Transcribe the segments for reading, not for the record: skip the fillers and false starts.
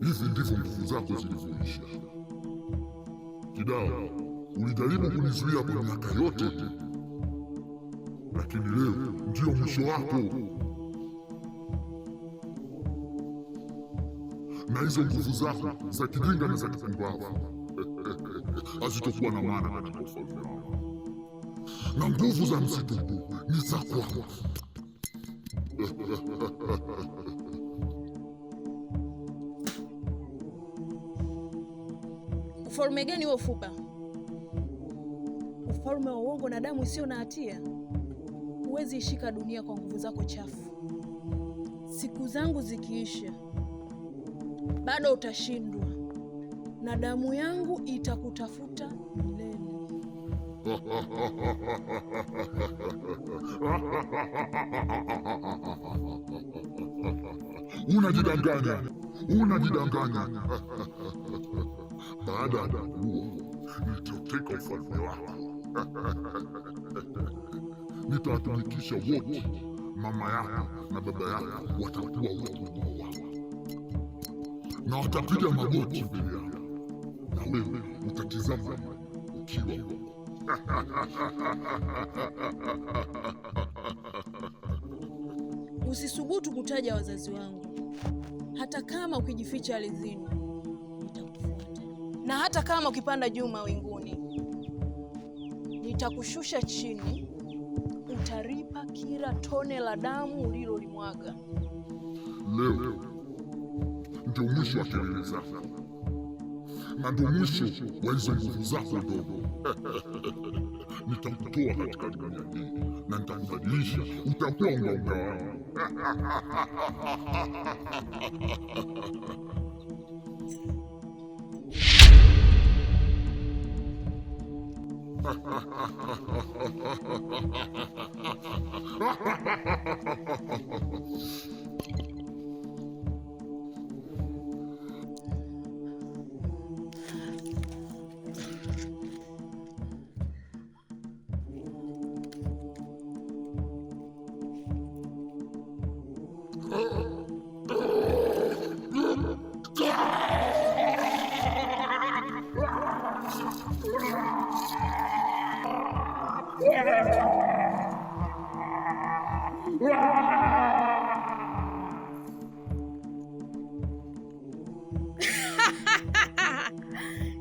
Hizi ndivyo nguvu zako zilivyoisha. Kidao, ulijaribu kunizuia kwa miaka yote, lakini leo ndio mwisho wako. Na hizo nguvu zako za kijinga na za kipumbavu hazitokuwa na maana katika ufalme wangu. Na nguvu za msitu huu ni za kwangu. Ufalme gani huo Fupa? Ufalme wa uongo na damu isiyo na hatia? Huwezi ishika dunia kwa nguvu zako chafu. Siku zangu zikiisha, bado utashindwa, na damu yangu itakutafuta milele. Unajidanganya. Baada ya kuua, nitauteka ufalme wako. Nitawatumikisha wote. Mama yako na baba yako watakuwa watumwa wako, na watapiga magoti mbele yako, na wewe utatizama ukiwa. Usisubutu kutaja wazazi wangu. Hata kama ukijificha ardhini, nitakufuata. Na hata kama ukipanda juu mawinguni, nitakushusha chini. Utaripa kila tone la damu ulilolimwaga. Leo ndio mwisho wa kelele zako, na ndio mwisho wa hizo nguvu zako ndogo. Nitakutoa katika dunia hii na nitakubadilisha, utakuwa unga wangu.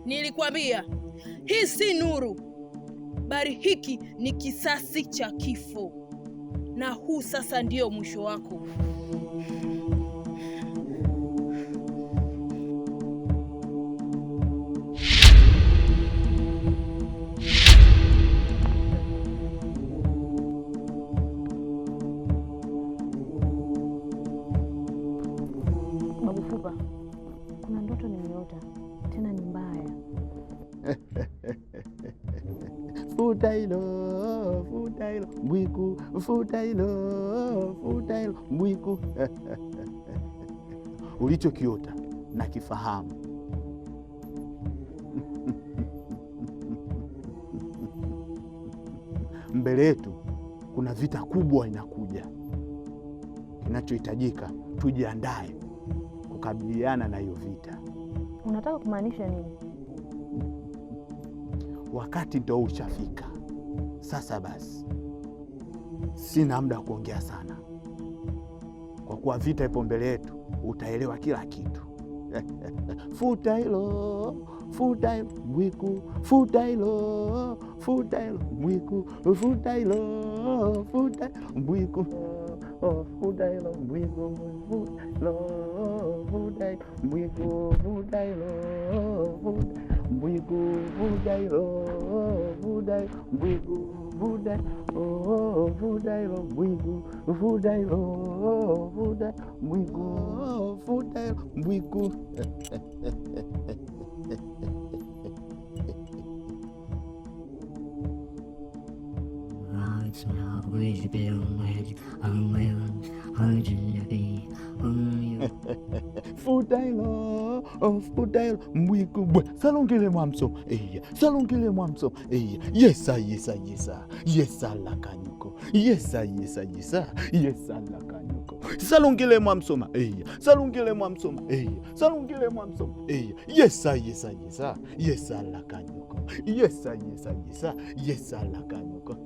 Nilikwambia hii si nuru, bali hiki ni kisasi cha kifo, na huu sasa ndio mwisho wako. Babu Fupa, kuna ndoto nimeota, tena ni mbaya. Futa hilo Mbwiku, futa hilo Mbwiku. Ulichokiota na kifahamu. Mbele yetu kuna vita kubwa inakuja. Kinachohitajika tujiandae kukabiliana na hiyo vita. Unataka kumaanisha nini? Wakati ndo ushafika. Sasa basi, sina muda wa kuongea sana, kwa kuwa vita ipo mbele yetu. Utaelewa kila kitu. Futa hilo Mbwiku, futa hilo Mbwiku, futa hilo Mbwiku, futa hilo Mbwiku, futa Mbwiku, futa hilo Mbwiku, futa hilo Mbwiku, vuda, oh, vuda ilo mbwigu, vuda ilo, vuda mbwigu, vuda ilo mbwigu. Fudailo, oh fudailo, mbwiku bwe, salongele mwamso, salongele mwamso, yesa, yesa la kanyuko, yesa, yesa la kanyuko, salongele mwamsoma, salongele mwamsoma, salongele mwamsoma, yesa, yesa la kanyuko, yesa, yesa la kanyuko.